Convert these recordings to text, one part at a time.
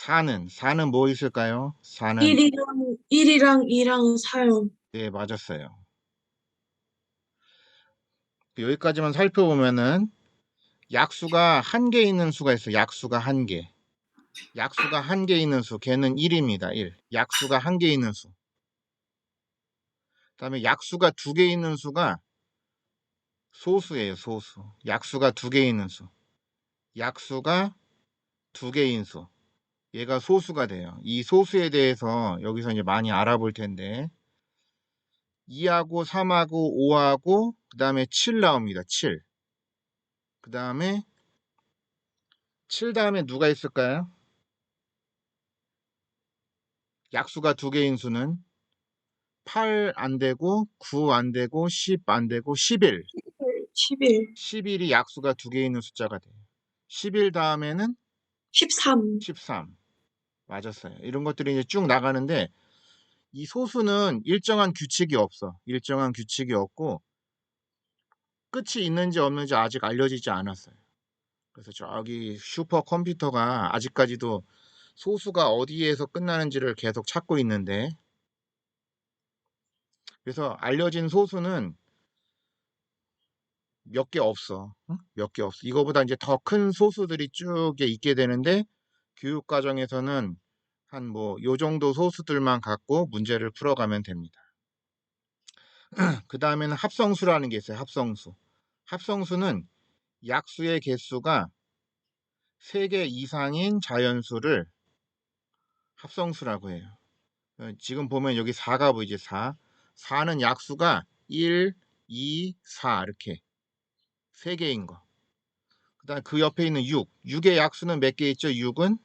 4는 뭐 있을까요? 4는 1이랑 2랑 4요. 네, 맞았어요. 여기까지만 살펴보면은 약수가 한 개 있는 수가 있어요. 약수가 한 개. 약수가 한 개 있는 수, 걔는 1입니다. 1. 약수가 한 개 있는 수. 그다음에 약수가 두 개 있는 수가 소수예요. 소수. 약수가 두 개 있는 수. 약수가 두 개인 수. 얘가 소수가 돼요. 이 소수에 대해서 여기서 이제 많이 알아볼 텐데 2하고 3하고 5하고 그 다음에 7 나옵니다. 7. 그 다음에 7 다음에 누가 있을까요? 약수가 두 개인 수는 8 안 되고 9 안 되고 10 안 되고 11. 11, 11이 약수가 두 개 있는 숫자가 돼요. 11 다음에는 13. 13. 맞았어요. 이런 것들이 이제 쭉 나가는데 이 소수는 일정한 규칙이 없어. 일정한 규칙이 없고 끝이 있는지 없는지 아직 알려지지 않았어요. 그래서 저기 슈퍼컴퓨터가 아직까지도 소수가 어디에서 끝나는지를 계속 찾고 있는데 그래서 알려진 소수는 몇 개 없어. 응? 몇 개 없어. 이거보다 이제 더 큰 소수들이 쭉 있게 되는데 교육 과정에서는 한 뭐 요 정도 소수들만 갖고 문제를 풀어가면 됩니다. 그 다음에는 합성수라는 게 있어요. 합성수. 합성수는 약수의 개수가 3개 이상인 자연수를 합성수라고 해요. 지금 보면 여기 4가 보이지? 4. 4는 약수가 1, 2, 4 이렇게 3개인 거. 그 다음에 그 옆에 있는 6. 6의 약수는 몇 개 있죠? 6은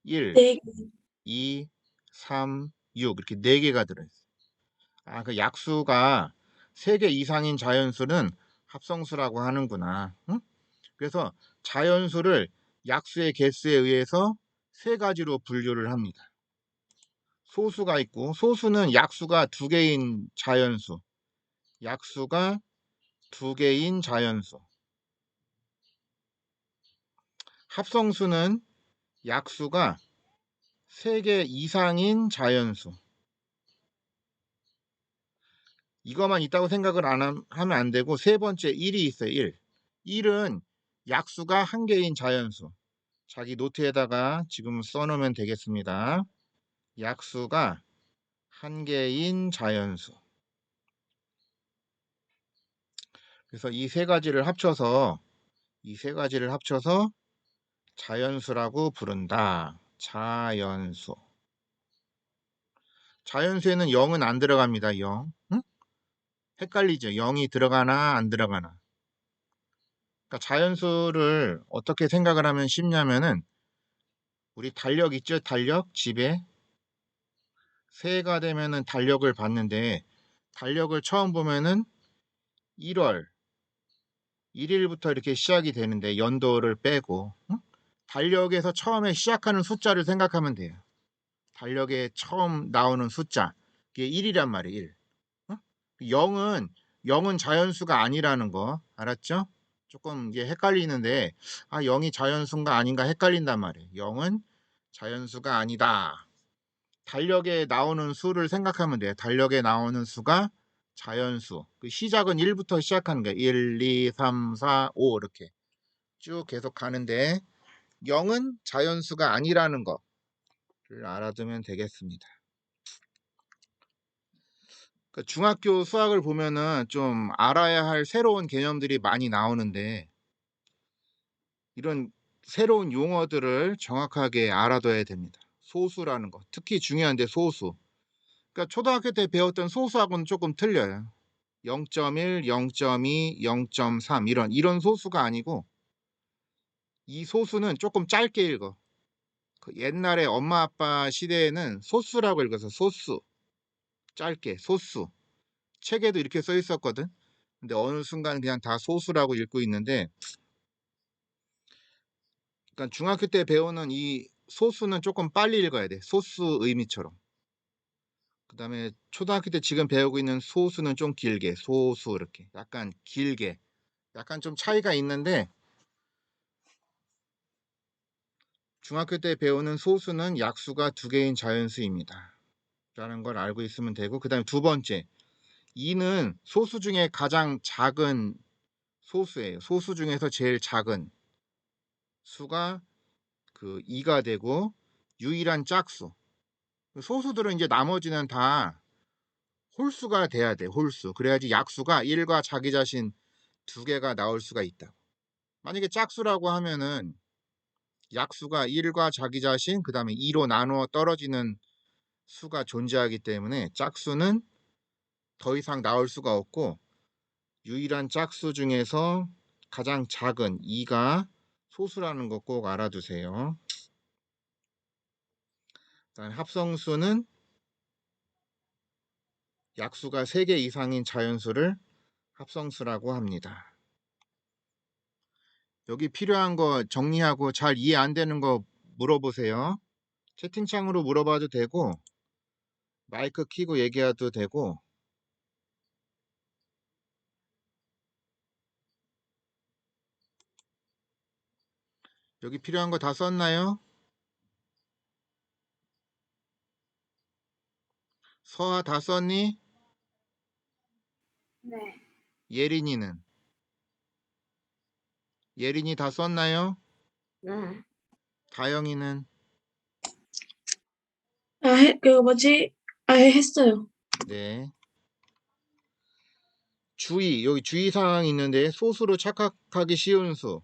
1, 4개. 2, 3, 6 이렇게 4개가 들어있어요. 아, 그 약수가 3개 이상인 자연수는 합성수라고 하는구나. 응? 그래서 자연수를 약수의 개수에 의해서 세 가지로 분류를 합니다. 소수가 있고 소수는 약수가 두 개인 자연수, 약수가 두 개인 자연수. 합성수는 약수가 세 개 이상인 자연수. 이것만 있다고 생각을 하면 안 되고 세 번째 1이 있어요. 1. 1은 약수가 한 개인 자연수. 자기 노트에다가 지금 써놓으면 되겠습니다. 약수가 한 개인 자연수. 그래서 이 세 가지를 합쳐서 자연수라고 부른다. 자연수. 자연수에는 0은 안 들어갑니다. 0. 응? 헷갈리죠? 0이 들어가나 안 들어가나. 그러니까 자연수를 어떻게 생각을 하면 쉽냐면은 우리 달력 있죠? 달력 집에 새해가 되면은 달력을 봤는데 달력을 처음 보면은 1월 1일부터 이렇게 시작이 되는데 연도를 빼고 응? 달력에서 처음에 시작하는 숫자를 생각하면 돼요. 달력에 처음 나오는 숫자 그게 1이란 말이에요. 1. 어? 0은 자연수가 아니라는 거 알았죠? 조금 이게 헷갈리는데 0이 자연수인가 아닌가 헷갈린단 말이에요. 0은 자연수가 아니다. 달력에 나오는 수를 생각하면 돼요. 달력에 나오는 수가 자연수. 그 시작은 1부터 시작하는 거예요. 1, 2, 3, 4, 5 이렇게 쭉 계속 가는데 0은 자연수가 아니라는 거를 알아두면 되겠습니다. 중학교 수학을 보면은 좀 알아야 할 새로운 개념들이 많이 나오는데 이런 새로운 용어들을 정확하게 알아둬야 됩니다. 소수라는 거. 특히 중요한데 소수. 그러니까 초등학교 때 배웠던 소수하고는 조금 틀려요. 0.1, 0.2, 0.3 이런 소수가 아니고 이 소수는 조금 짧게 읽어. 그 옛날에 엄마 아빠 시대에는 소수라고 읽어서 소수. 짧게 소수. 책에도 이렇게 써 있었거든. 근데 어느 순간 그냥 다 소수라고 읽고 있는데 그러니까 중학교 때 배우는 이 소수는 조금 빨리 읽어야 돼. 소수 의미처럼. 그다음에 초등학교 때 지금 배우고 있는 소수는 좀 길게 소수 이렇게 약간 길게 약간 좀 차이가 있는데 중학교 때 배우는 소수는 약수가 2개인 자연수입니다. 라는 걸 알고 있으면 되고, 그 다음에 두 번째, 2는 소수 중에 가장 작은 소수예요. 소수 중에서 제일 작은 수가 그 2가 되고, 유일한 짝수. 소수들은 이제 나머지는 다 홀수가 돼야 돼. 홀수. 그래야지 약수가 1과 자기 자신 2개가 나올 수가 있다. 만약에 짝수라고 하면은 약수가 1과 자기 자신 그 다음에 2로 나누어 떨어지는 수가 존재하기 때문에 짝수는 더 이상 나올 수가 없고, 유일한 짝수 중에서 가장 작은 2가 소수라는 거 꼭 알아두세요. 그다음에 합성수는 약수가 3개 이상인 자연수를 합성수라고 합니다. 여기 필요한 거 정리하고 잘 이해 안 되는 거 물어보세요. 채팅창으로 물어봐도 되고, 마이크 켜고 얘기해도 되고. 여기 필요한 거 다 썼나요? 서아 다 썼니? 네. 예린이는? 예린이 다 썼나요? 네. 다영이는? 했어요. 네. 여기 주의사항이 있는데, 소수로 착각하기 쉬운 수.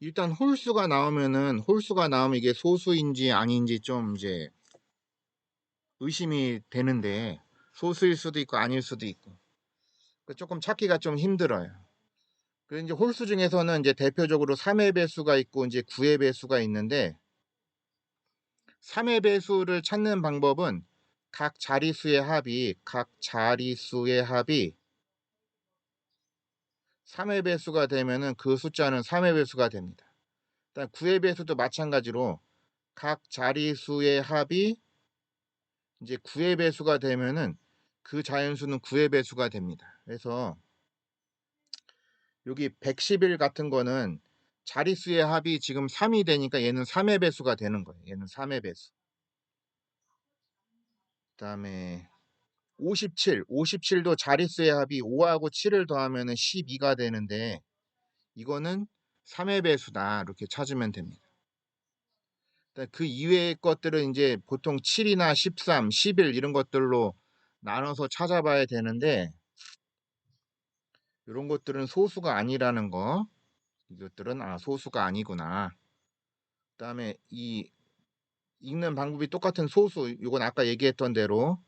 일단 홀수가 나오면 이게 소수인지 아닌지 좀 이제 의심이 되는데, 소수일 수도 있고 아닐 수도 있고 조금 찾기가 좀 힘들어요. 그래서 이제 홀수 중에서는 이제 대표적으로 3의 배수가 있고 이제 9의 배수가 있는데, 3의 배수를 찾는 방법은 각 자릿수의 합이 3의 배수가 되면은 그 숫자는 3의 배수가 됩니다. 일단 9의 배수도 마찬가지로 각 자릿수의 합이 이제 9의 배수가 되면은 그 자연수는 9의 배수가 됩니다. 그래서 여기 111 같은 거는 자릿수의 합이 지금 3이 되니까 얘는 3의 배수가 되는 거예요. 얘는 3의 배수. 그다음에 57도 자릿수의 합이 5하고 7을 더하면 12가 되는데, 이거는 3의 배수다 이렇게 찾으면 됩니다. 그 이외의 것들은 이제 보통 7이나 13, 11 이런 것들로 나눠서 찾아봐야 되는데, 이런 것들은 소수가 아니라는 거. 이것들은 소수가 아니구나. 그다음에 이 읽는 방법이 똑같은 소수, 이건 아까 얘기했던 대로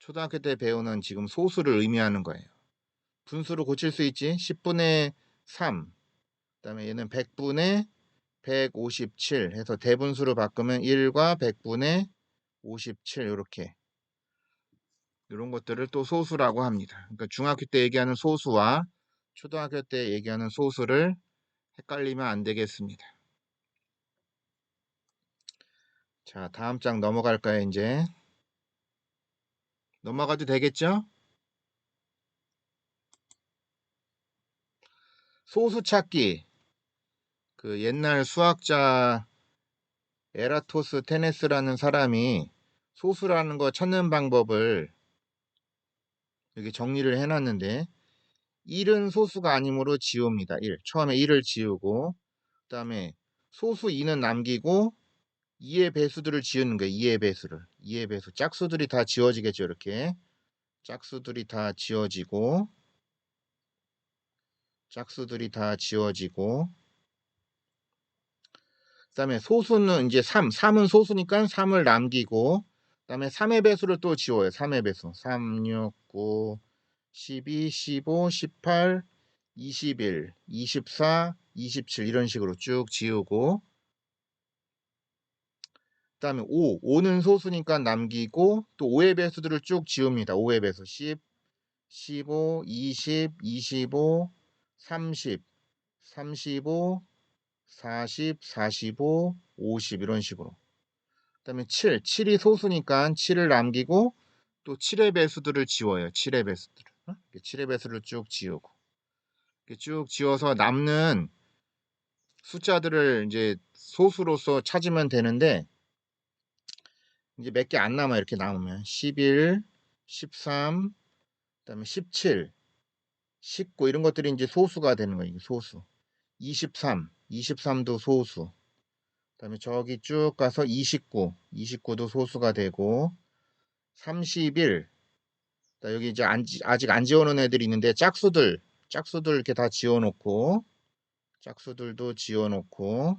초등학교 때 배우는 지금 소수를 의미하는 거예요. 분수로 고칠 수 있지. 10분의 3, 그다음에 얘는 100분의 157 해서 대분수로 바꾸면 1과 100분의 57 이렇게, 이런 것들을 또 소수라고 합니다. 그러니까 중학교 때 얘기하는 소수와 초등학교 때 얘기하는 소수를 헷갈리면 안 되겠습니다. 자, 다음 장 넘어갈까요? 이제 넘어가도 되겠죠? 소수 찾기. 그 옛날 수학자 에라토스테네스라는 사람이 소수라는 거 찾는 방법을 여기 정리를 해놨는데, 1은 소수가 아니므로 지웁니다. 1. 처음에 1을 지우고, 그 다음에 소수 2는 남기고 2의 배수들을 지우는 거예요. 2의 배수를. 2의 배수. 짝수들이 다 지워지겠죠. 이렇게. 짝수들이 다 지워지고, 그 다음에 소수는 이제 3은 소수니까 3을 남기고, 그 다음에 3의 배수를 또 지워요. 3의 배수. 3, 6, 9, 12, 15, 18, 21, 24, 27 이런 식으로 쭉 지우고, 그 다음에 5는 소수니까 남기고 또 5의 배수들을 쭉 지웁니다. 5의 배수 10, 15, 20, 25, 30, 35, 40, 45, 50 이런 식으로. 그 다음에 7이 소수니까 7을 남기고 또 7의 배수들을 지워요. 7의 배수들을. 7의 배수를 쭉 지우고. 쭉 지워서 남는 숫자들을 이제 소수로서 찾으면 되는데 이제 몇 개 안 남아. 이렇게 나오면 11, 13, 그다음에 17, 19 이런 것들이 이제 소수가 되는 거예요. 소수. 23도 소수. 그다음에 저기 쭉 가서 29도 소수가 되고 31. 여기 이제 아직 안 지워놓은 애들이 있는데 짝수들 이렇게 다 지워놓고 짝수들도 지워놓고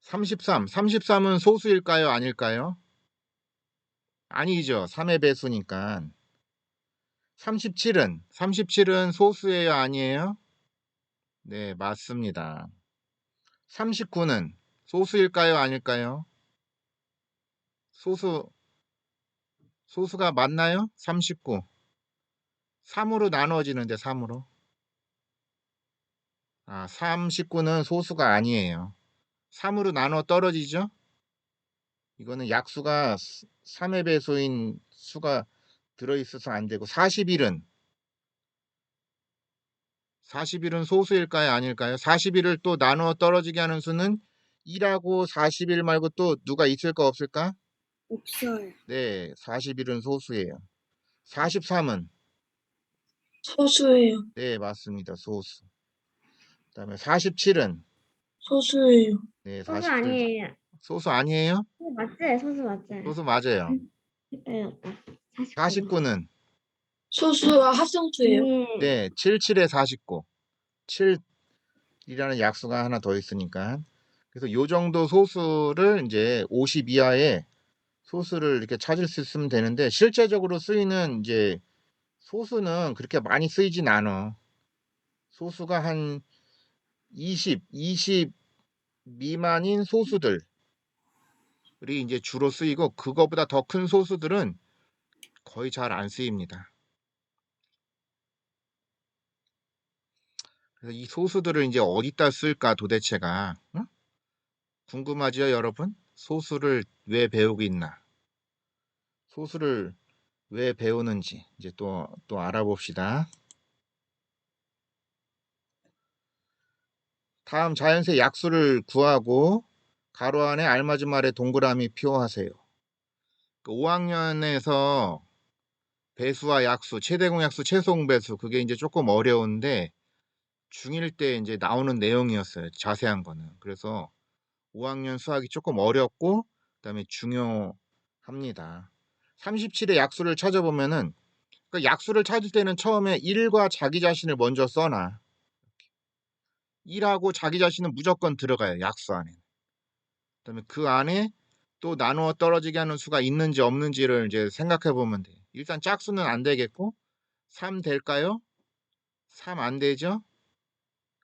33은 소수일까요? 아닐까요? 아니죠. 3의 배수니까. 37은 소수예요? 아니에요? 네, 맞습니다. 39는 소수일까요? 아닐까요? 소수가 맞나요? 39. 3으로 나누어지는데 3으로. 39는 소수가 아니에요. 3으로 나눠 떨어지죠? 이거는 약수가 3의 배수인 수가 들어있어서 안 되고 41은 소수일까요? 아닐까요? 41을 또 나누어 떨어지게 하는 수는 1하고 41 말고 또 누가 있을까 없을까? 없어요. 네, 41은 소수예요. 43은 소수예요. 네, 맞습니다. 소수. 그다음에 47은 소수예요. 네, 소수 47 아니에요. 소수 아니에요? 소수 맞지? 소수 맞지? 소수 맞아요. 헷갈렸다. 49는 소수와 합성수예요. 네, 77에 49. 7이라는 약수가 하나 더 있으니까. 그래서 요 정도 소수를 이제 50 이하의 소수를 이렇게 찾을 수 있으면 되는데 실제적으로 쓰이는 이제 소수는 그렇게 많이 쓰이진 않아. 소수가 한 20 미만인 소수들이 이제 주로 쓰이고 그거보다 더 큰 소수들은 거의 잘 안 쓰입니다. 그래서 이 소수들을 이제 어디다 쓸까 도대체가 응? 궁금하지요, 여러분? 소수를 왜 배우고 있나? 소수를 왜 배우는지 이제 또 알아봅시다. 다음 자연수의 약수를 구하고 가로 안에 알맞은 말에 동그라미 표하세요. 5학년에서 배수와 약수, 최대공약수, 최소공배수 그게 이제 조금 어려운데 중1 때 이제 나오는 내용이었어요. 자세한 거는. 그래서 5학년 수학이 조금 어렵고 그다음에 중요합니다. 37의 약수를 찾아보면은 그 약수를 찾을 때는 처음에 1과 자기 자신을 먼저 써놔. 1하고 자기 자신은 무조건 들어가요. 약수 안에. 그다음에 그 안에 또 나누어 떨어지게 하는 수가 있는지 없는지를 이제 생각해 보면 돼. 일단 짝수는 안 되겠고 3 될까요? 3 안 되죠?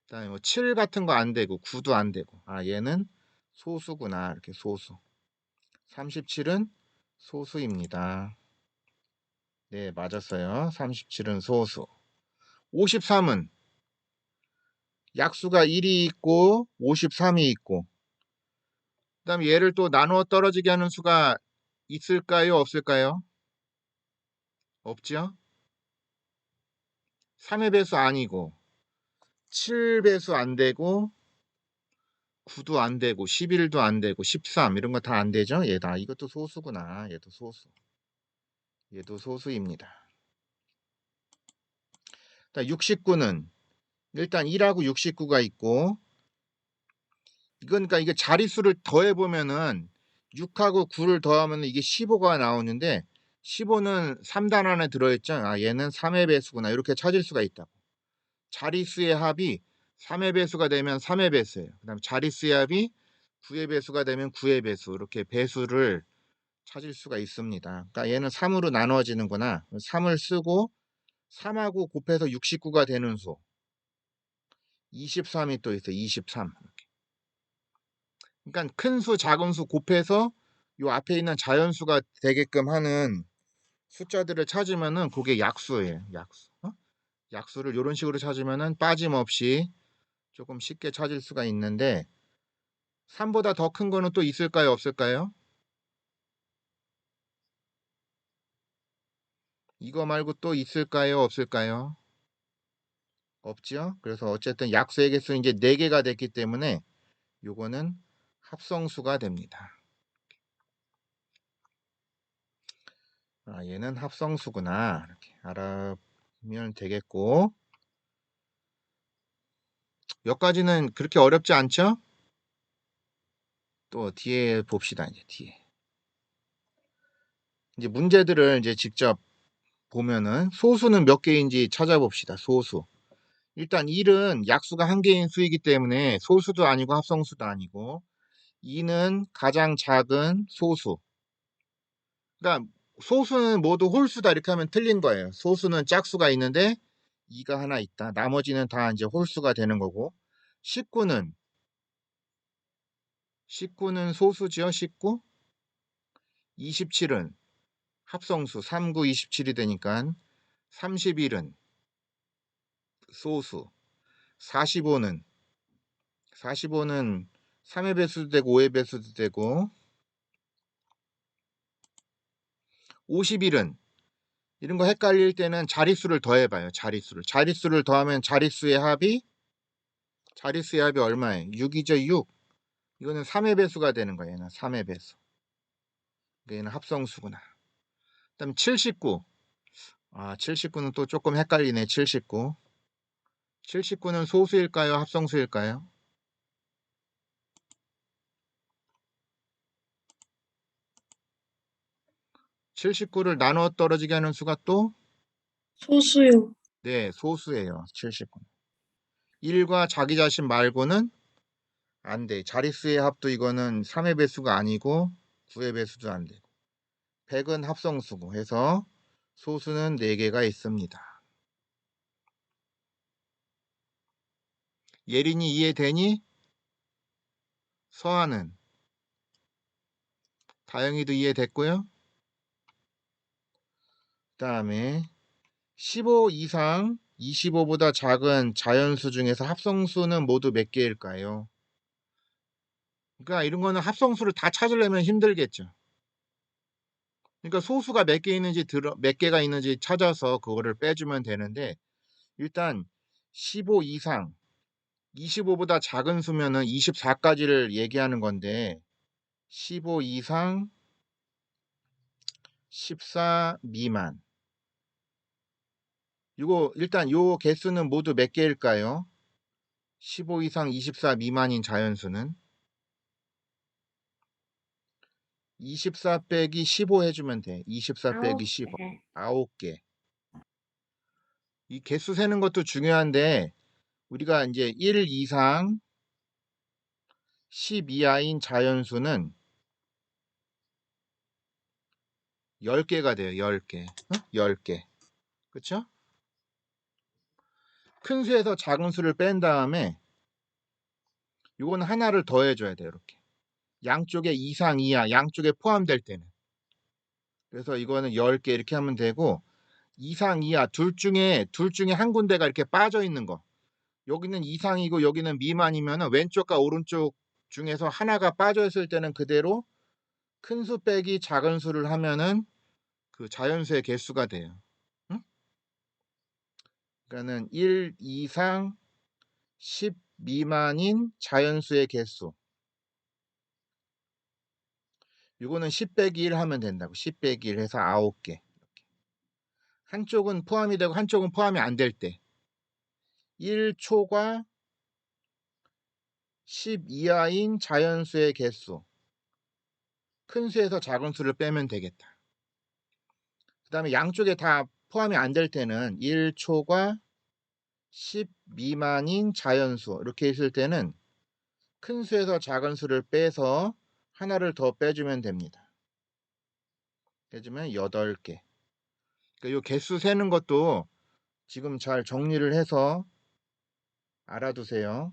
그다음에 뭐 7 같은 거 안 되고 9도 안 되고. 얘는 소수구나. 이렇게 소수. 37은 소수입니다. 네, 맞았어요. 37은 소수. 53은 약수가 1이 있고 53이 있고 그다음에 얘를 또 나누어 떨어지게 하는 수가 있을까요? 없을까요? 없죠? 3의 배수 아니고 7배수 안 되고 9도 안 되고 11도 안 되고 13 이런 거 다 안 되죠? 얘다. 이것도 소수구나. 얘도 소수. 얘도 소수입니다. 69는 일단 1하고 69가 있고 이건 그러니까 이게 자릿수를 더해 보면은 6하고 9를 더하면 이게 15가 나오는데 15는 3단 안에 들어있죠. 얘는 3의 배수구나. 이렇게 찾을 수가 있다고. 자릿수의 합이 3의 배수가 되면 3의 배수예요. 그다음에 자릿수의 합이 9의 배수가 되면 9의 배수. 이렇게 배수를 찾을 수가 있습니다. 그러니까 얘는 3으로 나누어지는구나. 3을 쓰고 3하고 곱해서 69가 되는 수. 23이 또 있어요. 23. 그러니까 큰 수, 작은 수 곱해서 요 앞에 있는 자연수가 되게끔 하는 숫자들을 찾으면은 그게 약수예요. 약수. 약수를 이런 식으로 찾으면은 빠짐없이 조금 쉽게 찾을 수가 있는데 3보다 더 큰 거는 또 있을까요? 없을까요? 이거 말고 또 있을까요? 없을까요? 없죠. 그래서 어쨌든 약수의 개수는 이제 4개가 됐기 때문에 요거는 합성수가 됩니다. 아, 얘는 합성수구나. 이렇게 알아보면 되겠고. 여기까지는 그렇게 어렵지 않죠? 또 뒤에 봅시다. 이제 뒤에. 이제 문제들을 이제 직접 보면은 소수는 몇 개인지 찾아봅시다. 소수. 일단 1은 약수가 한 개인 수이기 때문에 소수도 아니고 합성수도 아니고 2는 가장 작은 소수. 그러니까 소수는 모두 홀수다 이렇게 하면 틀린 거예요. 소수는 짝수가 있는데 2가 하나 있다. 나머지는 다 이제 홀수가 되는 거고 19는 소수죠. 19. 27은 합성수 3, 9, 27이 되니까 31은 소수. 45는 3의 배수도 되고 5의 배수도 되고 51은 이런 거 헷갈릴 때는 자릿수를 더해봐요. 자릿수를 더하면 자릿수의 합이 얼마예요? 6이죠. 6. 이거는 3의 배수가 되는 거예요. 얘는 3의 배수. 얘는 합성수구나. 그다음 79. 아, 79는 또 조금 헷갈리네. 79. 79는 소수일까요? 합성수일까요? 79를 나눠 떨어지게 하는 수가 또 소수요. 네, 소수예요. 79. 1과 자기 자신 말고는 안 돼. 자릿수의 합도 이거는 3의 배수가 아니고 9의 배수도 안 되고 100은 합성수고 해서 소수는 4개가 있습니다. 예린이 이해되니? 서아는? 다영이도 이해됐고요. 그 다음에 15 이상 25보다 작은 자연수 중에서 합성수는 모두 몇 개일까요? 그러니까 이런 거는 합성수를 다 찾으려면 힘들겠죠. 그러니까 소수가 몇 개가 있는지 찾아서 그거를 빼주면 되는데 일단 15 이상 25보다 작은 수면은 24까지를 얘기하는 건데 15 이상 14 미만 이거 일단 요 개수는 모두 몇 개일까요? 15 이상 24 미만인 자연수는 24 빼기 15 해주면 돼. 24 빼기 15. 9개. 9개. 이 개수 세는 것도 중요한데 우리가 이제 1 이상 10 이하인 자연수는 10개가 돼요. 10개. 10개. 그쵸? 큰 수에서 작은 수를 뺀 다음에 이건 하나를 더 해줘야 돼요. 이렇게. 양쪽에 이상, 이하, 양쪽에 포함될 때는. 그래서 이거는 10개 이렇게 하면 되고 이상, 이하 둘 중에 한 군데가 이렇게 빠져 있는 거. 여기는 이상이고 여기는 미만이면 왼쪽과 오른쪽 중에서 하나가 빠져 있을 때는 그대로 큰 수 빼기 작은 수를 하면은 그 자연수의 개수가 돼요. 응? 그러니까는 1 이상 10 미만인 자연수의 개수. 이거는 10 빼기 1 하면 된다고. 10 빼기 1 해서 9개. 한쪽은 포함이 되고 한쪽은 포함이 안 될 때. 1초과 10 이하인 자연수의 개수. 큰 수에서 작은 수를 빼면 되겠다. 그 다음에 양쪽에 다 포함이 안 될 때는 1초과 10 미만인 자연수 이렇게 있을 때는 큰 수에서 작은 수를 빼서 하나를 더 빼주면 됩니다. 빼주면 8개. 그러니까 이 개수 세는 것도 지금 잘 정리를 해서 알아두세요.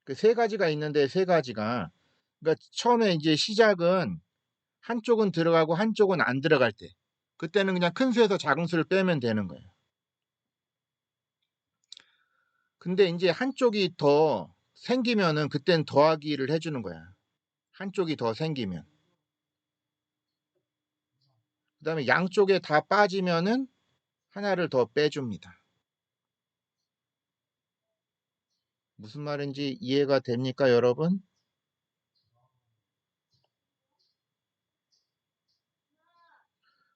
그 세 가지가 있는데 세 가지가 그러니까 처음에 이제 시작은 한쪽은 들어가고 한쪽은 안 들어갈 때 그때는 그냥 큰 수에서 작은 수를 빼면 되는 거예요. 근데 이제 한쪽이 더 생기면은 그땐 더하기를 해주는 거야. 한쪽이 더 생기면. 그 다음에 양쪽에 다 빠지면은 하나를 더 빼줍니다. 무슨 말인지 이해가 됩니까, 여러분?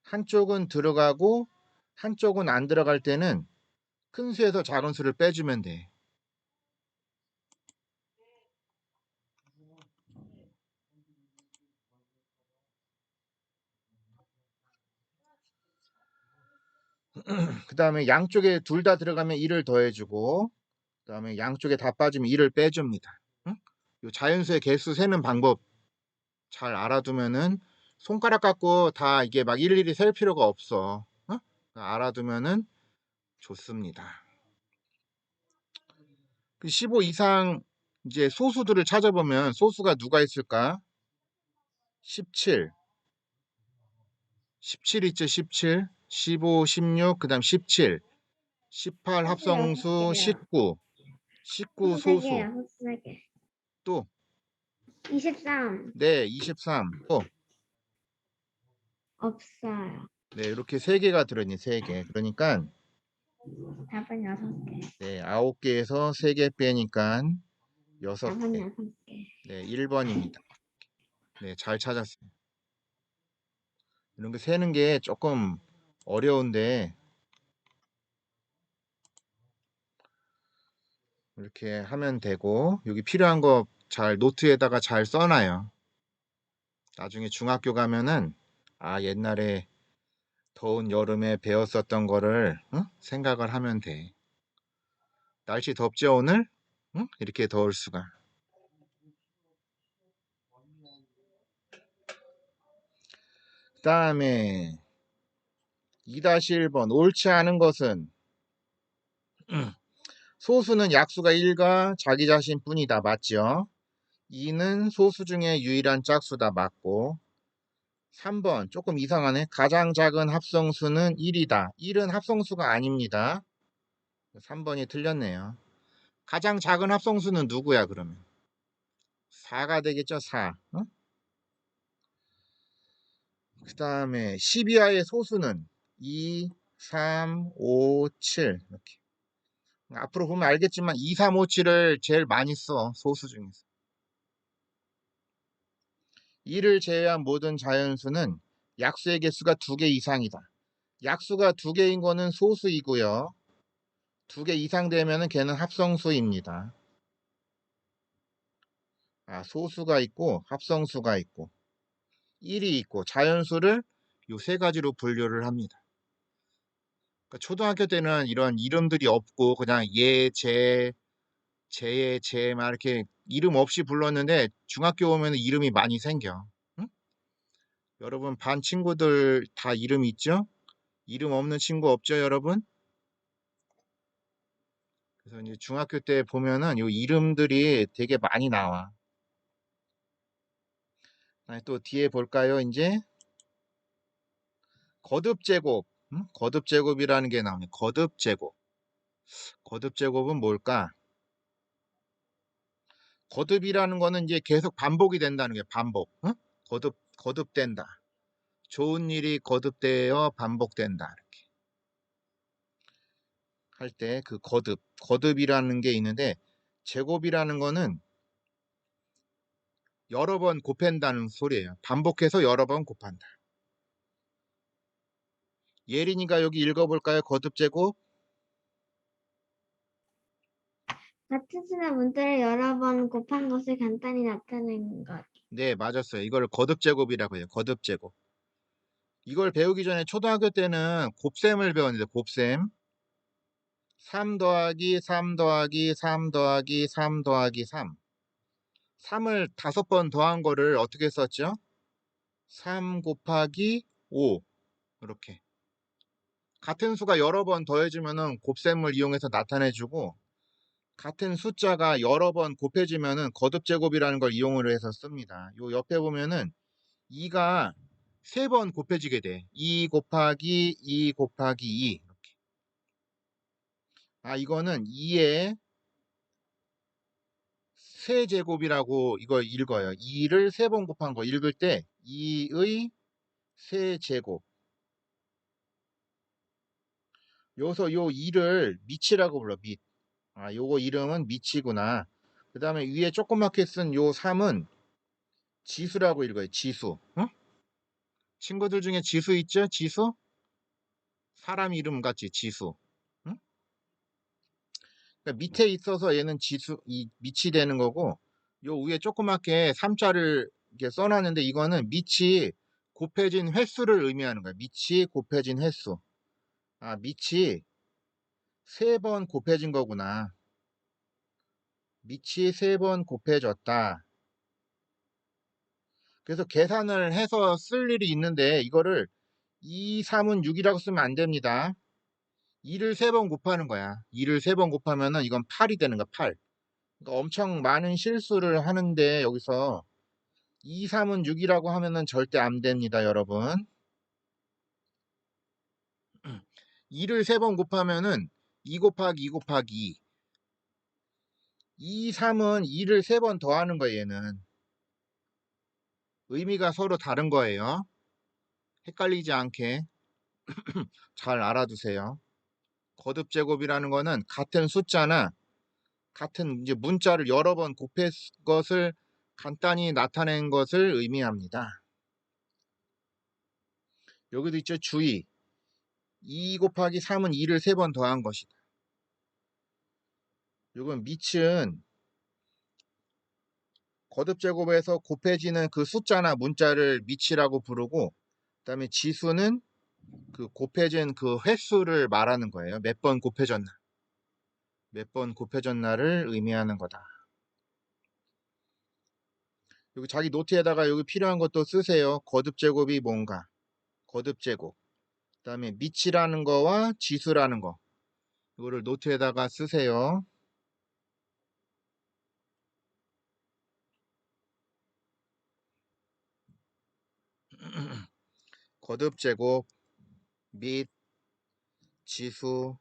한쪽은 들어가고 한쪽은 안 들어갈 때는 큰 수에서 작은 수를 빼주면 돼. 그 다음에 양쪽에 둘 다 들어가면 1을 더해주고, 그 다음에 양쪽에 다 빠지면 1을 빼줍니다. 응? 요 자연수의 개수 세는 방법 잘 알아두면은 손가락 갖고 다 이게 막 일일이 셀 필요가 없어. 어? 알아두면은 좋습니다. 15 이상 이제 소수들을 찾아보면 소수가 누가 있을까? 17. 17 있죠, 17. 15, 16, 그 다음 17. 18 소수 여섯 합성수 개요. 19. 19 소수 소수. 3개요. 소수 3개. 또, 23. 네, 23. 또, 없어요. 네, 이렇게 3개가 들어있네, 3개. 그러니까, 답은 6개. 네, 9개에서 3개 빼니까 답은 6개. 6개. 네, 1번입니다. 네, 잘 찾았어요. 이런 거 세는 게 조금 어려운데, 이렇게 하면 되고, 여기 필요한 거 잘 노트에다가 잘 써놔요. 나중에 중학교 가면은, 아, 옛날에 더운 여름에 배웠었던 거를 생각을 하면 돼. 날씨 덥죠, 오늘? 응? 이렇게 더울 수가. 그 다음에 2-1번 옳지 않은 것은 소수는 약수가 1과 자기 자신뿐이다. 맞죠? 2는 소수 중에 유일한 짝수다. 맞고 3번 조금 이상하네. 가장 작은 합성수는 1이다. 1은 합성수가 아닙니다. 3번이 틀렸네요. 가장 작은 합성수는 누구야 그러면? 4가 되겠죠. 4. 그 다음에 10 이하의 소수는 2, 3, 5, 7 이렇게. 앞으로 보면 알겠지만 2, 3, 5, 7을 제일 많이 써. 소수 중에서. 2를 제외한 모든 자연수는 약수의 개수가 2개 이상이다. 약수가 2개인 거는 소수이고요. 2개 이상 되면은 걔는 합성수입니다. 아, 소수가 있고 합성수가 있고 1이 있고 자연수를 요 세 가지로 분류를 합니다. 그러니까 초등학교 때는 이런 이름들이 없고 그냥 얘, 쟤의, 쟤 막 이렇게 이름 없이 불렀는데 중학교 오면 이름이 많이 생겨. 응? 여러분 반 친구들 다 이름 있죠? 이름 없는 친구 없죠, 여러분? 그래서 이제 중학교 때 보면은 요 이름들이 되게 많이 나와. 아니, 또 뒤에 볼까요? 이제 거듭제곱, 거듭제곱이라는 게 나오네. 거듭제곱. 거듭제곱은 뭘까? 거듭이라는 거는 이제 계속 반복이 된다는 게 반복. 응? 거듭된다. 좋은 일이 거듭되어 반복된다. 이렇게 할 때 그 거듭이라는 게 있는데 제곱이라는 거는 여러 번 곱한다는 소리예요. 반복해서 여러 번 곱한다. 예린이가 여기 읽어볼까요? 거듭제곱. 같은 수나 문자를 여러 번 곱한 것을 간단히 나타낸 것. 네, 맞았어요. 이걸 거듭제곱이라고 해요. 거듭제곱. 이걸 배우기 전에 초등학교 때는 곱셈을 배웠는데 곱셈. 3 더하기 3 더하기 3 더하기 3 더하기 3. 3을 5번 더한 거를 어떻게 썼죠? 3 곱하기 5. 이렇게. 같은 수가 여러 번 더해지면은 곱셈을 이용해서 나타내주고 같은 숫자가 여러 번 곱해지면은 거듭제곱이라는 걸 이용을 해서 씁니다. 요 옆에 보면은 2가 3번 곱해지게 돼. 2 곱하기 2 곱하기 2 이렇게. 아 이거는 2의 세제곱이라고 이걸 읽어요. 2를 3번 곱한 거 읽을 때 2의 세제곱. 여기서 요 2를 밑이라고 불러. 밑. 아, 요거 이름은 미치구나. 그 다음에 위에 조그맣게 쓴 요 3은 지수라고 읽어요. 지수. 응? 친구들 중에 지수 있죠? 지수? 사람 이름 같지, 지수. 응? 그러니까 밑에 있어서 얘는 지수, 이 밑이 되는 거고, 요 위에 조그맣게 3자를 이렇게 써놨는데 이거는 밑이 곱해진 횟수를 의미하는 거야. 밑이 곱해진 횟수. 아, 밑이 3번 곱해진 거구나. 밑이 3번 곱해졌다. 그래서 계산을 해서 쓸 일이 있는데 이거를 2, 3은 6이라고 쓰면 안 됩니다. 2를 3번 곱하는 거야. 2를 3번 곱하면은 이건 8이 되는 거야, 8. 그러니까 엄청 많은 실수를 하는데 여기서 2, 3은 6이라고 하면은 절대 안 됩니다, 여러분. 2를 3번 곱하면은 2 곱하기 2 곱하기 2, 3은 2를 3번 더하는 거예요, 얘는. 의미가 서로 다른 거예요. 헷갈리지 않게 잘 알아두세요. 거듭 제곱이라는 거는 같은 숫자나 같은 이제 문자를 여러 번 곱했 것을 간단히 나타낸 것을 의미합니다. 여기도 있죠. 주의. 2 곱하기 3은 2를 3번 더한 것이다. 이건 밑은 거듭 제곱에서 곱해지는 그 숫자나 문자를 밑이라고 부르고, 그다음에 지수는 그 곱해진 그 횟수를 말하는 거예요. 몇 번 곱해졌나. 몇 번 곱해졌나를 의미하는 거다. 여기 자기 노트에다가 여기 필요한 것도 쓰세요. 거듭 제곱이 뭔가. 거듭 제곱. 그다음에 밑이라는 거와 지수라는 거. 이거를 노트에다가 쓰세요. 거듭 제곱, 밑, 지수.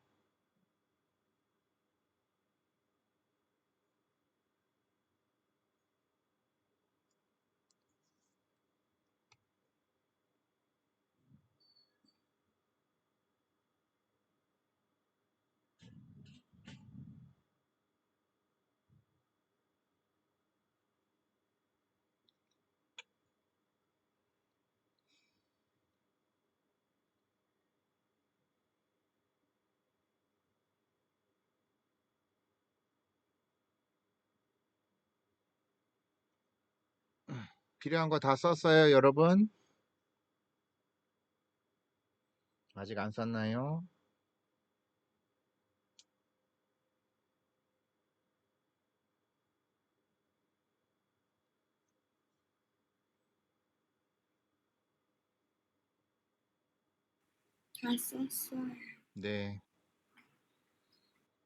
필요한 거 다 썼어요, 여러분? 아직 안 썼나요? 다 썼어요. 네.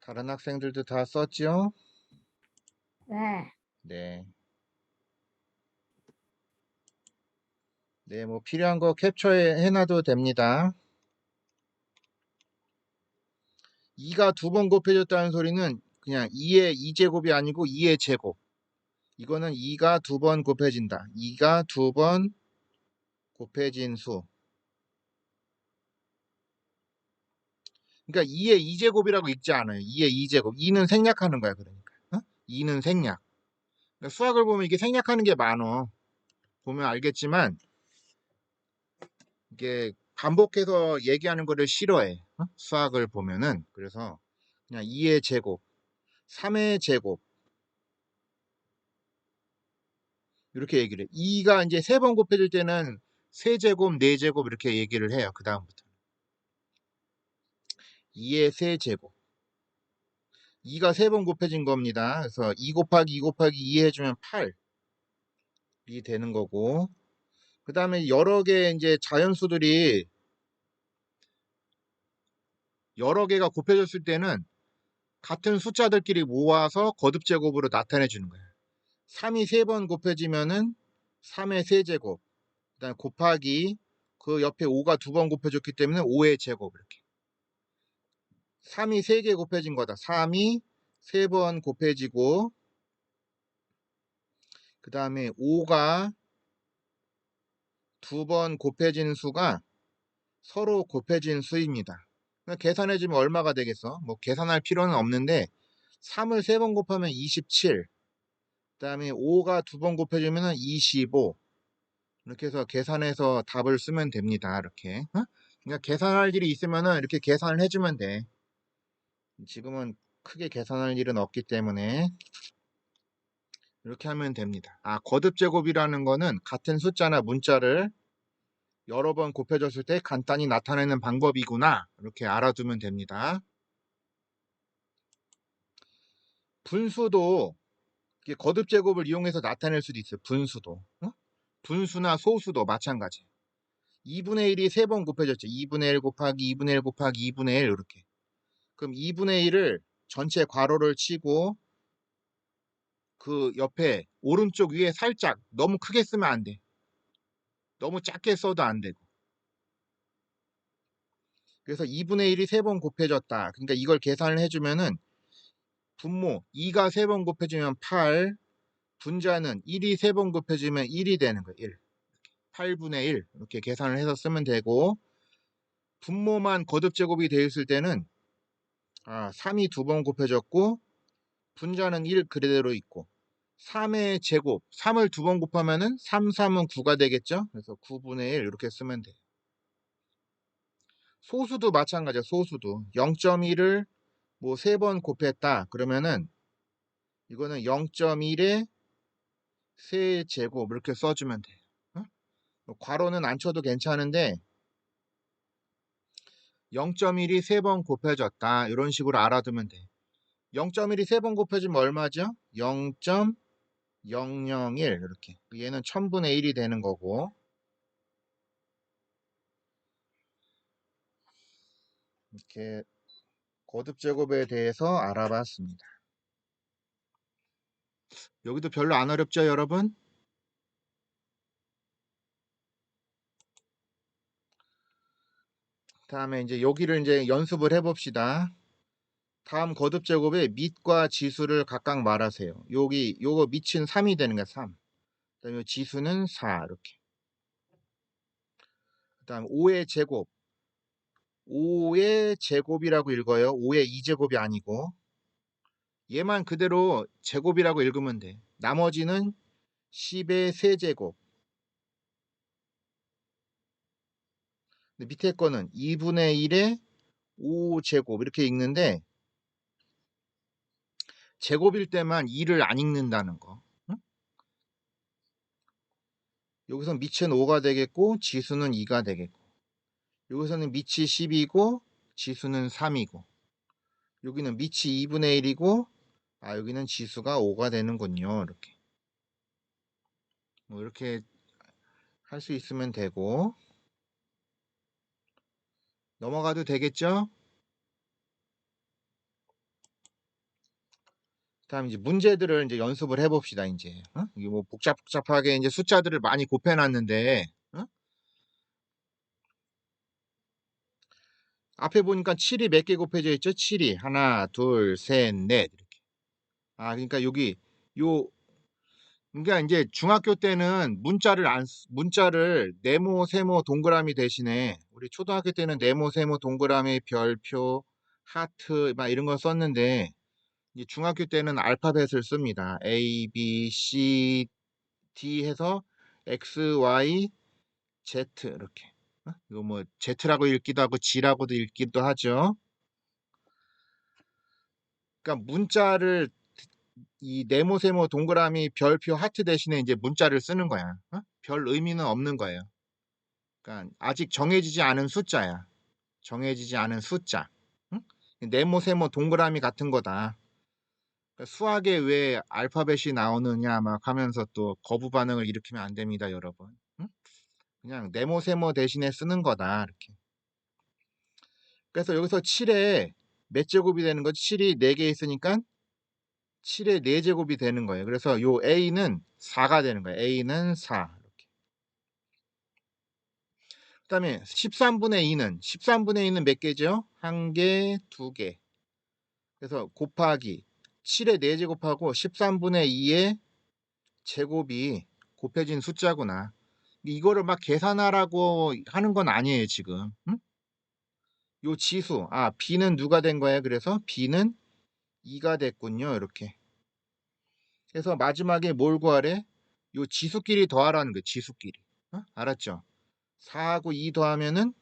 다른 학생들도 다 썼죠? 네. 네. 네, 뭐 필요한 거 캡처해 놔도 됩니다. 2가 2번 곱해졌다는 소리는 그냥 2의 2제곱이 아니고 2의 제곱. 이거는 2가 2번 곱해진다. 2가 2번 곱해진 수. 그러니까 2의 2제곱이라고 읽지 않아요. 2의 2제곱. 2는 생략하는 거야, 그러니까. 2는 생략. 그러니까 수학을 보면 이게 생략하는 게 많어. 보면 알겠지만 이게 반복해서 얘기하는 거를 싫어해. 수학을 보면은. 그래서 그냥 2의 제곱, 3의 제곱 이렇게 얘기를 해. 2가 이제 3번 곱해질 때는 세제곱, 4제곱 이렇게 얘기를 해요. 그 다음부터 2의 세제곱. 2가 3번 곱해진 겁니다. 그래서 2 곱하기 2 곱하기 2 해주면 8이 되는 거고, 그 다음에 여러 개 이제 자연수들이 여러 개가 곱해졌을 때는 같은 숫자들끼리 모아서 거듭 제곱으로 나타내 주는 거예요. 3이 3번 곱해지면은 3의 세제곱, 그다음 곱하기 그 옆에 5가 2번 곱해졌기 때문에 5의 제곱 이렇게. 3이 3개 곱해진 거다. 3이 3번 곱해지고 그 다음에 5가 2번 곱해진 수가 서로 곱해진 수입니다. 계산해주면 얼마가 되겠어? 뭐 계산할 필요는 없는데 3을 3번 곱하면 27. 그 다음에 5가 2번 곱해주면 25. 이렇게 해서 계산해서 답을 쓰면 됩니다. 이렇게. 어? 그러니까 계산할 일이 있으면은 이렇게 계산을 해주면 돼. 지금은 크게 계산할 일은 없기 때문에 이렇게 하면 됩니다. 거듭제곱이라는 거는 같은 숫자나 문자를 여러 번 곱해줬을 때 간단히 나타내는 방법이구나. 이렇게 알아두면 됩니다. 분수도 이게 거듭제곱을 이용해서 나타낼 수도 있어요. 분수도. 어? 분수나 소수도 마찬가지. 2분의 1이 3번 곱해졌죠. 2분의 1 곱하기 2분의 1 곱하기 2분의 1 이렇게. 그럼 2분의 1을 전체 괄호를 치고 그 옆에 오른쪽 위에 살짝 너무 크게 쓰면 안 돼. 너무 작게 써도 안 되고. 그래서 2분의 1이 3번 곱해졌다. 그러니까 이걸 계산을 해주면은 분모 2가 3번 곱해지면 8, 분자는 1이 3번 곱해지면 1이 되는 거예요. 1. 8분의 1 이렇게 계산을 해서 쓰면 되고 분모만 거듭제곱이 되어 있을 때는 3이 2번 곱해졌고 분자는 1 그대로 있고 3의 제곱 3을 2번 곱하면은 3, 3은 9가 되겠죠. 그래서 9분의 1 이렇게 쓰면 돼요. 소수도 마찬가지야. 소수도 0.1을 뭐 3번 곱했다 그러면은 이거는 0.1의 세제곱 이렇게 써주면 돼요. 어? 괄호는 안 쳐도 괜찮은데 0.1이 3번 곱해졌다 이런 식으로 알아두면 돼. 0.1이 3번 곱해지면 얼마죠? 0.001 이렇게. 얘는 1000분의 1이 되는 거고 이렇게 거듭제곱에 대해서 알아봤습니다. 여기도 별로 안 어렵죠, 여러분? 다음에 이제 여기를 이제 연습을 해봅시다. 다음 거듭제곱에 밑과 지수를 각각 말하세요. 여기 요거 밑은 3이 되는 거야, 3. 그다음에 지수는 4 이렇게. 그다음 5의 제곱. 5의 제곱이라고 읽어요. 5의 2제곱이 아니고. 얘만 그대로 제곱이라고 읽으면 돼. 나머지는 10의 세제곱. 밑에 거는 2분의 1의 5제곱 이렇게 읽는데 제곱일 때만 2를 안 읽는다는 거. 응? 여기서 밑은 5가 되겠고 지수는 2가 되겠고 여기서는 밑이 10이고 지수는 3이고 여기는 밑이 2분의 1이고 여기는 지수가 5가 되는군요. 이렇게 뭐 이렇게 할 수 있으면 되고 넘어가도 되겠죠? 다음 이제 문제들을 이제 연습을 해봅시다. 이제 이게 뭐 복잡하게 이제 숫자들을 많이 곱해놨는데 앞에 보니까 7이 몇 개 곱해져 있죠? 7이 하나, 둘, 셋, 넷 이렇게. 그러니까 여기 요 그러니까 이제 중학교 때는 문자를 네모, 세모, 동그라미 대신에 우리 초등학교 때는 네모, 세모, 동그라미, 별표, 하트 막 이런 거 썼는데 이제 중학교 때는 알파벳을 씁니다. A, B, C, D 해서 X, Y, Z 이렇게. 이거 뭐 Z라고 읽기도 하고 G라고도 읽기도 하죠. 그러니까 문자를 이 네모, 세모, 동그라미, 별표, 하트 대신에 이제 문자를 쓰는 거야. 별 의미는 없는 거예요. 그러니까 아직 정해지지 않은 숫자야. 정해지지 않은 숫자. 응? 네모, 세모, 동그라미 같은 거다. 그러니까 수학에 왜 알파벳이 나오느냐 막 하면서 또 거부 반응을 일으키면 안 됩니다, 여러분. 응? 그냥 네모, 세모 대신에 쓰는 거다. 이렇게. 그래서 여기서 7에 몇 제곱이 되는 거지? 7이 4개 있으니까 7의 4제곱이 되는 거예요. 그래서 요 A는 4가 되는 거예요. A는 4. 이렇게. 그다음에 13분의 2는 몇 개죠? 1개, 2개. 그래서 곱하기 7의 4제곱하고 13분의 2의 제곱이 곱해진 숫자구나. 이거를 막 계산하라고 하는 건 아니에요, 지금. 응? 요 지수. B는 누가 된 거예요? 그래서 B는 2가 됐군요. 이렇게. 그래서 마지막에 뭘 구하래? 요 지수끼리 더하라는 거예요. 지수끼리. 알았죠? 4하고 2 더하면은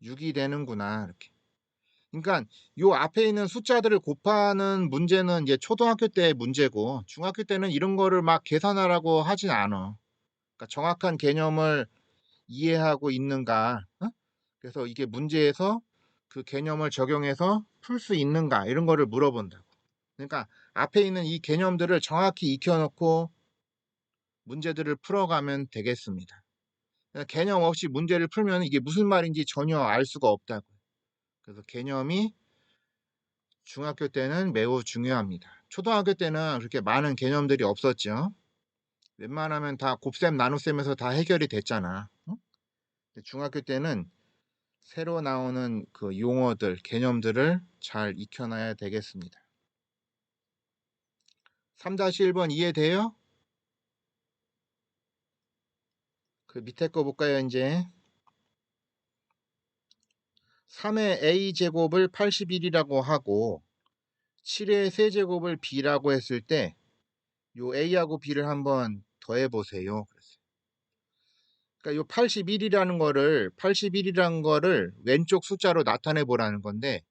6이 되는구나. 이렇게. 그러니까 요 앞에 있는 숫자들을 곱하는 문제는 이제 초등학교 때 문제고 중학교 때는 이런 거를 막 계산하라고 하진 않아. 그러니까 정확한 개념을 이해하고 있는가? 그래서 이게 문제에서 그 개념을 적용해서 풀 수 있는가? 이런 거를 물어본다고. 그러니까 앞에 있는 이 개념들을 정확히 익혀놓고 문제들을 풀어가면 되겠습니다. 개념 없이 문제를 풀면 이게 무슨 말인지 전혀 알 수가 없다고. 그래서 개념이 중학교 때는 매우 중요합니다. 초등학교 때는 그렇게 많은 개념들이 없었죠. 웬만하면 다 곱셈 나눗셈에서 다 해결이 됐잖아. 중학교 때는 새로 나오는 그 용어들, 개념들을 잘 익혀놔야 되겠습니다. 3-1번 이해돼요? 그 밑에 거 볼까요, 이제? 3의 a제곱을 81이라고 하고 7의 세제곱을 b라고 했을 때 요 a하고 b를 한번 더해 보세요. 그러니까 요 81이라는 거를 왼쪽 숫자로 나타내 보라는 건데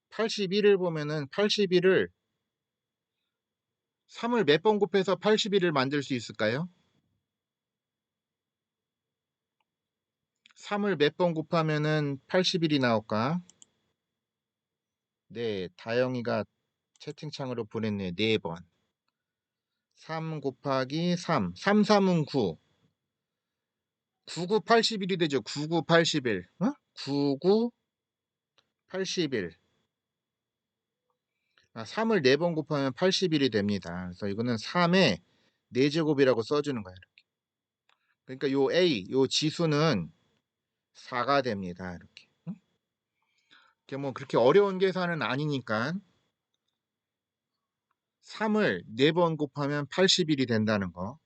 81을 보면은 81을 3을 몇 번 곱해서 81을 만들 수 있을까요? 3을 몇 번 곱하면은 81이 나올까? 네, 다영이가 채팅창으로 보냈네요. 4번. 3 곱하기 3. 3, 3은 9. 99, 81이 되죠. 99, 81. 99, 81. 3을 4번 곱하면 81이 됩니다. 그래서 이거는 3의 4제곱이라고 써주는 거예요. 이렇게. 그러니까 요 A, 요 지수는 4가 됩니다. 이렇게. 이게 뭐 그렇게 어려운 계산은 아니니까 3을 4번 곱하면 81이 된다는 거.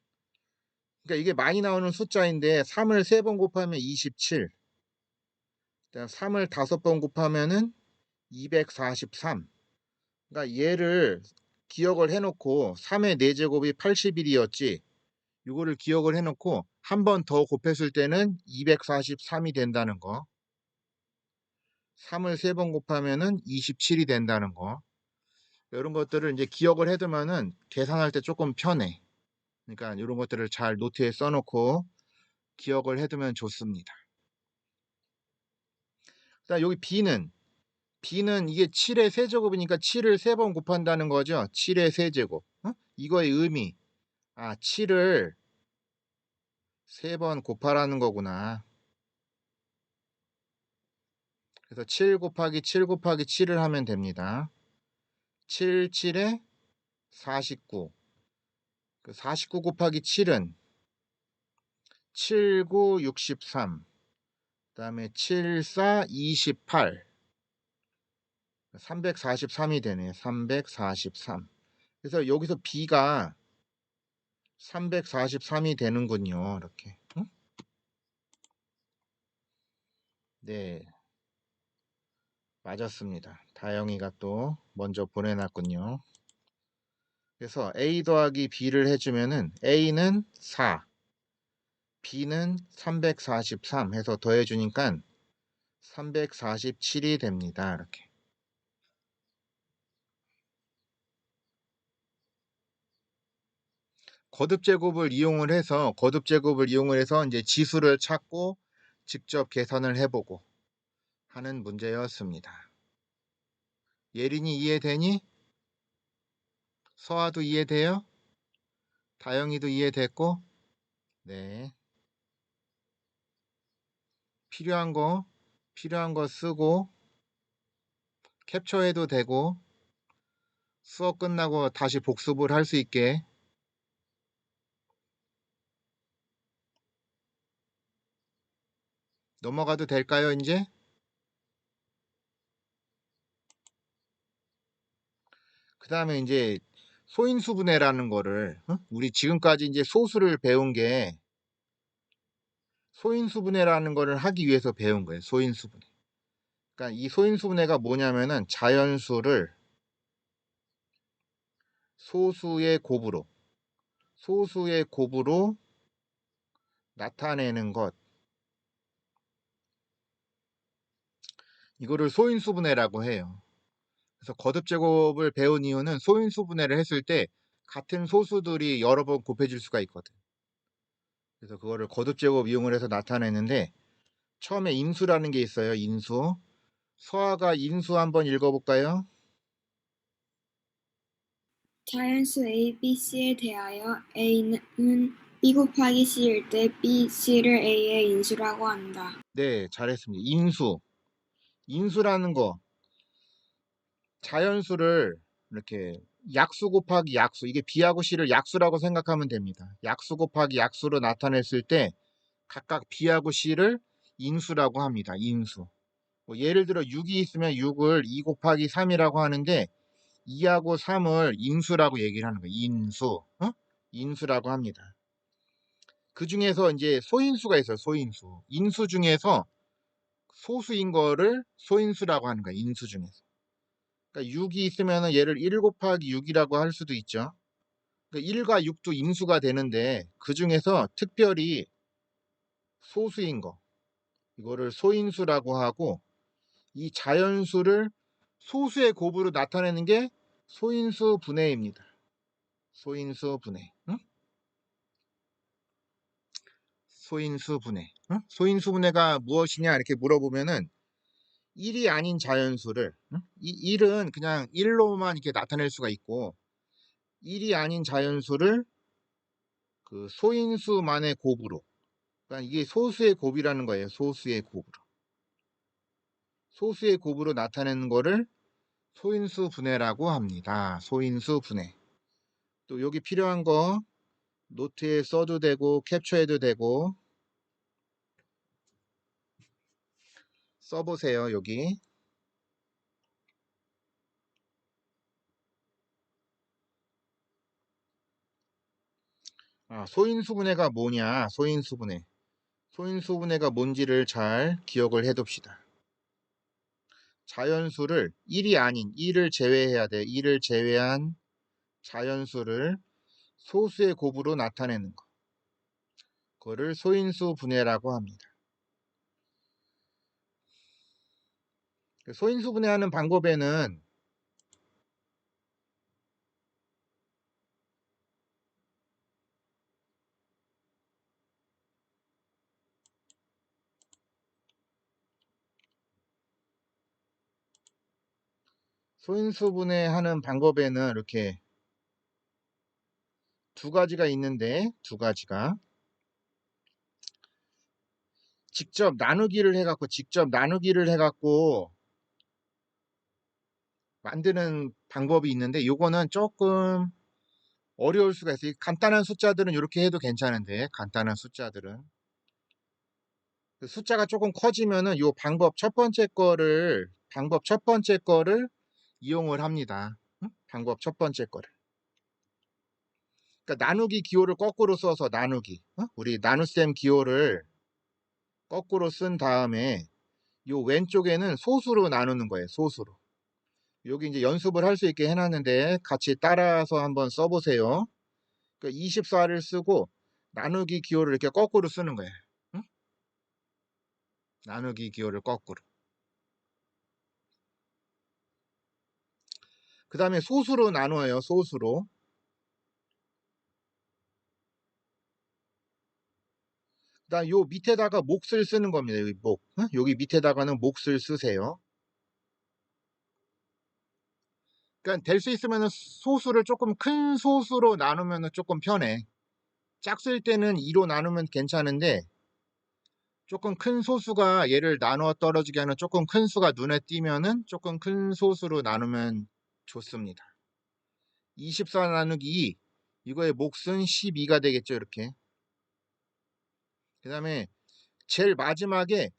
그러니까 이게 많이 나오는 숫자인데 3을 3번 곱하면 27. 3을 5번 곱하면은 243. 그러니까 얘를 기억을 해놓고 3의 4제곱이 81이었지. 이거를 기억을 해놓고 한 번 더 곱했을 때는 243이 된다는 거. 3을 3번 곱하면은 27이 된다는 거. 이런 것들을 이제 기억을 해두면은 계산할 때 조금 편해. 그러니까 이런 것들을 잘 노트에 써놓고 기억을 해두면 좋습니다. 자, 여기 B는 이게 7의 세제곱이니까 7을 3번 곱한다는 거죠. 7의 세제곱. 이거의 의미. 7을 3번 곱하라는 거구나. 그래서 7 곱하기 7 곱하기 7을 하면 됩니다. 7, 7에 49. 49 곱하기 7은 7, 9, 63. 그 다음에 7, 4, 28. 343이 되네요. 343. 그래서 여기서 B가 343이 되는군요. 이렇게. 네. 맞았습니다. 다영이가 또 먼저 보내놨군요. 그래서 A 더하기 B를 해주면은 A는 4, B는 343 해서 더해주니까 347이 됩니다. 이렇게. 거듭 제곱을 이용을 해서 이제 지수를 찾고 직접 계산을 해보고 하는 문제였습니다. 예린이 이해되니? 서아도 이해돼요? 다영이도 이해됐고? 네. 필요한 거 쓰고 캡처해도 되고 수업 끝나고 다시 복습을 할 수 있게 넘어가도 될까요, 이제? 그 다음에 이제 소인수분해라는 거를, 우리 지금까지 이제 소수를 배운 게 소인수분해라는 거를 하기 위해서 배운 거예요, 소인수분해. 그러니까 이 소인수분해가 뭐냐면은 자연수를 소수의 곱으로 나타내는 것. 이거를 소인수분해라고 해요. 그래서 거듭제곱을 배운 이유는 소인수분해를 했을 때 같은 소수들이 여러 번 곱해질 수가 있거든. 그래서 그거를 거듭제곱 이용을 해서 나타내는데, 처음에 인수라는 게 있어요. 인수. 서아가 인수 한번 읽어볼까요? 자연수 A, B, C에 대하여 A는 B 곱하기 C일 때 B, C를 A의 인수라고 한다. 네, 잘했습니다. 인수라는 거, 자연수를 이렇게 약수 곱하기 약수, 이게 B하고 C를 약수라고 생각하면 됩니다. 약수 곱하기 약수로 나타냈을 때 각각 B하고 C를 인수라고 합니다. 인수. 뭐 예를 들어 6이 있으면 6을 2 곱하기 3이라고 하는데 2하고 3을 인수라고 얘기를 하는 거예요. 인수. 인수라고 합니다. 그 중에서 이제 소인수가 있어요. 소인수. 인수 중에서 소수인 거를 소인수라고 하는 거예요. 인수 중에서. 그러니까 6이 있으면 얘를 1 곱하기 6이라고 할 수도 있죠. 그러니까 1과 6도 인수가 되는데 그 중에서 특별히 소수인 거, 이거를 소인수라고 하고, 이 자연수를 소수의 곱으로 나타내는 게 소인수 분해입니다. 소인수 분해. 응? 소인수 분해. 응? 소인수 분해가 무엇이냐 이렇게 물어보면은 1이 아닌 자연수를, 응? 이 1은 그냥 1로만 이렇게 나타낼 수가 있고, 1이 아닌 자연수를 그 소인수만의 곱으로, 그러니까 이게 소수의 곱이라는 거예요. 소수의 곱으로. 소수의 곱으로 나타내는 거를 소인수 분해라고 합니다. 소인수 분해. 또 여기 필요한 거 노트에 써도 되고 캡처해도 되고 써보세요. 여기. 소인수분해가 뭐냐? 소인수분해. 소인수분해가 뭔지를 잘 기억을 해둡시다. 자연수를 1이 아닌 1을 제외해야 돼. 1을 제외한 자연수를 소수의 곱으로 나타내는 거. 그거를 소인수분해라고 합니다. 소인수분해하는 방법에는 이렇게 두 가지가 있는데, 두 가지가 직접 나누기를 해갖고 만드는 방법이 있는데, 요거는 조금 어려울 수가 있어요. 간단한 숫자들은 이렇게 해도 괜찮은데, 간단한 숫자들은 그 숫자가 조금 커지면은 요 방법 첫 번째 거를 이용을 합니다. 응? 방법 첫 번째 거를. 그러니까 나누기 기호를 거꾸로 써서 우리 나눗셈 기호를 거꾸로 쓴 다음에 요 왼쪽에는 소수로 나누는 거예요. 소수로. 여기 이제 연습을 할 수 있게 해놨는데 같이 따라서 한번 써보세요. 그러니까 24를 쓰고 나누기 기호를 이렇게 거꾸로 쓰는 거예요. 응? 나누기 기호를 거꾸로. 그 다음에 소수로 나누어요. 소수로. 그다음 요 밑에다가 몫을 쓰는 겁니다. 여기 몫. 응? 여기 밑에다가는 몫을 쓰세요. 그러니까 될 수 있으면 소수를 조금 큰 소수로 나누면 조금 편해. 짝쓸 때는 2로 나누면 괜찮은데 조금 큰 소수가 얘를 나누어 떨어지게 하는 조금 큰 수가 눈에 띄면은 조금 큰 소수로 나누면 좋습니다. 24 나누기 2, 이거의 몫은 12가 되겠죠. 이렇게. 그 다음에 제일 마지막에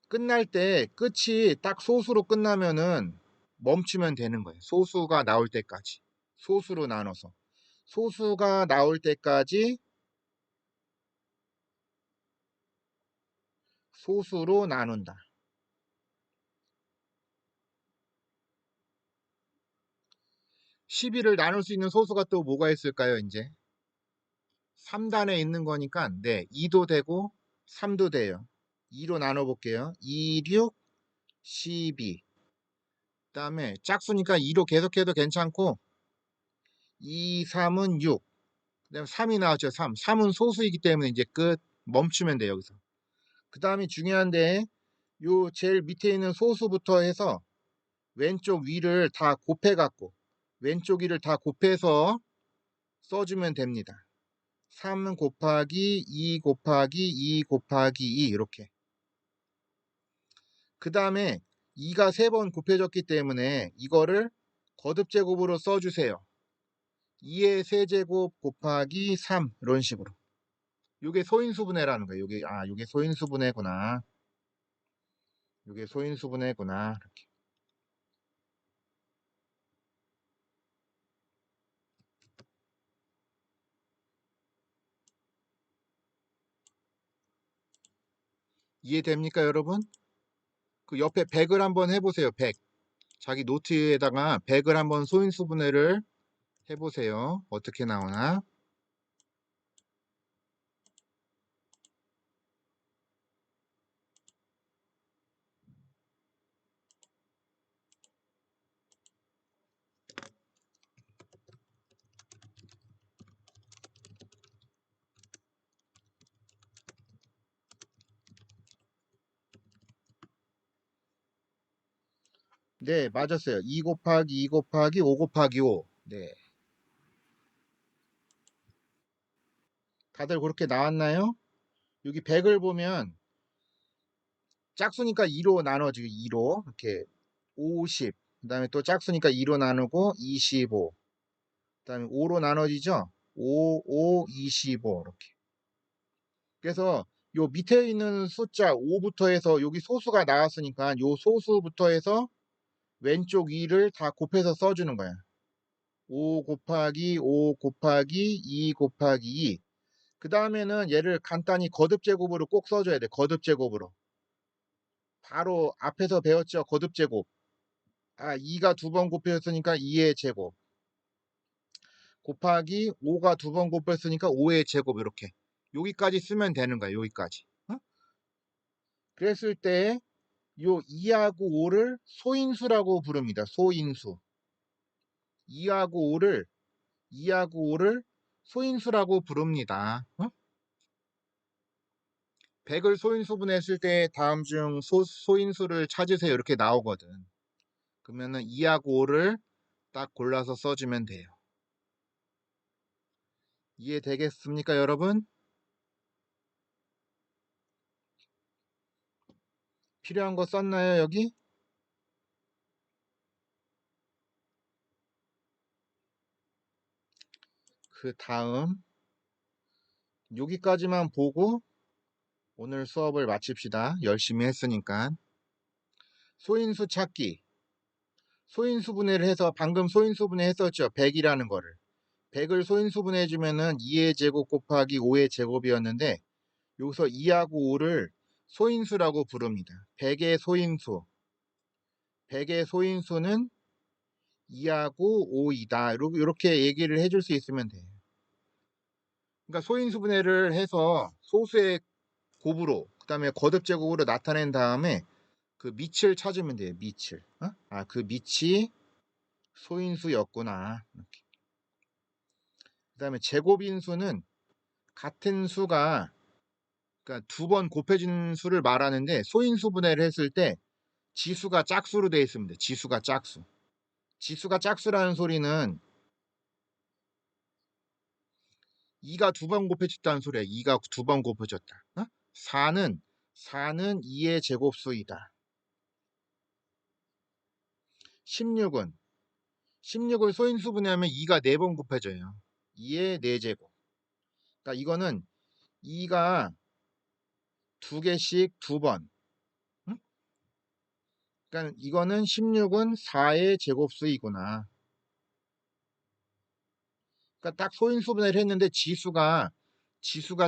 끝날 때 끝이 딱 소수로 끝나면은 멈추면 되는 거예요. 소수가 나올 때까지. 소수로 나눠서. 소수가 나올 때까지 소수로 나눈다. 12를 나눌 수 있는 소수가 또 뭐가 있을까요, 이제? 3단에 있는 거니까, 네, 2도 되고, 3도 돼요. 2로 나눠볼게요. 2, 6, 12. 그 다음에 짝수니까 2로 계속해도 괜찮고, 2, 3은 6. 그 다음에 3이 나왔죠, 3. 3은 소수이기 때문에 이제 끝. 멈추면 돼요, 여기서. 그 다음에 중요한데, 요 제일 밑에 있는 소수부터 해서 왼쪽 위를 다 곱해갖고, 왼쪽 위를 다 곱해서 써주면 됩니다. 3 곱하기 2 곱하기 2 곱하기 2 이렇게. 그 다음에 2가 3번 곱해졌기 때문에 이거를 거듭제곱으로 써주세요. 2의 세제곱 곱하기 3 이런 식으로. 요게 소인수분해라는 거예요. 요게 소인수분해구나. 요게 소인수분해구나. 이렇게. 이해됩니까, 여러분? 그 옆에 100을 한번 해보세요. 100. 자기 노트에다가 100을 한번 소인수분해를 해보세요. 어떻게 나오나? 네, 맞았어요. 2 곱하기 2 곱하기 5 곱하기 5. 네. 다들 그렇게 나왔나요? 여기 100을 보면 짝수니까 2로 나눠지고 2로 이렇게 50. 그다음에 또 짝수니까 2로 나누고 25. 그다음에 5로 나눠지죠? 5, 5, 25 이렇게. 그래서 요 밑에 있는 숫자 5부터 해서 여기 소수가 나왔으니까 요 소수부터 해서 왼쪽 위를 다 곱해서 써주는 거야. 5 곱하기 5 곱하기 2 곱하기 2. 그 다음에는 얘를 간단히 거듭제곱으로 꼭 써줘야 돼. 거듭제곱으로. 바로 앞에서 배웠죠. 거듭제곱. 2가 2번 곱해졌으니까 2의 제곱. 곱하기 5가 2번 곱했으니까 5의 제곱 이렇게. 여기까지 쓰면 되는 거야. 여기까지. 어? 그랬을 때 요 2하고 5를 소인수라고 부릅니다. 소인수. 2하고 5를 소인수라고 부릅니다. 100을 소인수분했을 때 다음 중 소인수를 찾으세요. 이렇게 나오거든. 그러면은 2하고 5를 딱 골라서 써주면 돼요. 이해되겠습니까, 여러분? 필요한 거 썼나요, 여기? 그 다음 여기까지만 보고 오늘 수업을 마칩시다. 열심히 했으니까. 소인수 찾기. 소인수분해를 해서 방금 소인수분해 했었죠. 100이라는 거를. 100을 소인수분해 해주면은 2의 제곱 곱하기 5의 제곱이었는데 여기서 2하고 5를 소인수라고 부릅니다. 100의 소인수. 100의 소인수는 2하고 5이다. 이렇게 얘기를 해줄 수 있으면 돼요. 그러니까 소인수분해를 해서 소수의 곱으로 그 다음에 거듭제곱으로 나타낸 다음에 그 밑을 찾으면 돼요. 밑을. 그 밑이 소인수였구나. 이렇게. 그 다음에 제곱인수는 같은 수가 그러니까 2번 곱해진 수를 말하는데 소인수분해를 했을 때 지수가 짝수로 되어 있습니다. 지수가 짝수. 지수가 짝수라는 소리는 2가 2번 곱해졌다는 소리야. 2가 2번 곱해졌다. 4는 2의 제곱수이다. 16을 소인수분해하면 2가 4번 곱해져요. 2의 4제곱. 그러니까 이거는 2가 2개씩 2번. 그러니까 이거는 16은 4의 제곱수이구나. 그러니까 딱 소인수분해를 했는데 지수가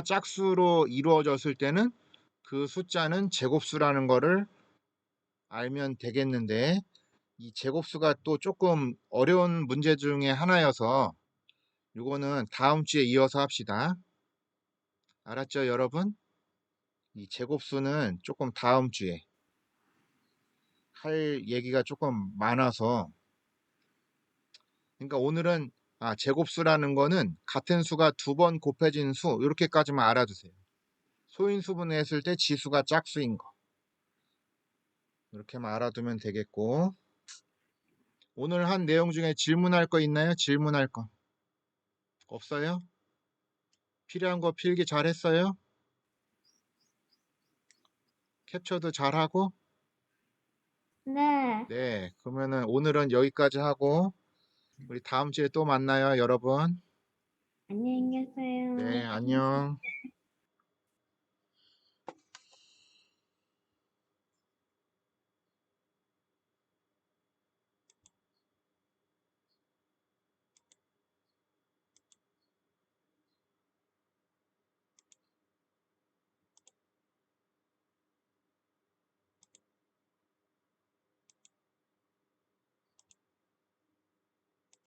짝수로 이루어졌을 때는 그 숫자는 제곱수라는 거를 알면 되겠는데 이 제곱수가 또 조금 어려운 문제 중에 하나여서 요거는 다음 주에 이어서 합시다. 알았죠, 여러분? 이 제곱수는 조금 다음 주에 할 얘기가 조금 많아서, 그러니까 오늘은 제곱수라는 거는 같은 수가 두 번 곱해진 수, 이렇게까지만 알아두세요. 소인수분해했을 때 지수가 짝수인 거, 이렇게만 알아두면 되겠고, 오늘 한 내용 중에 질문할 거 있나요? 질문할 거 없어요? 필요한 거 필기 잘했어요? 캡처도 잘하고? 네. 네, 그러면은 오늘은 여기까지 하고 우리 다음 주에 또 만나요, 여러분. 안녕히 계세요. 네, 안녕.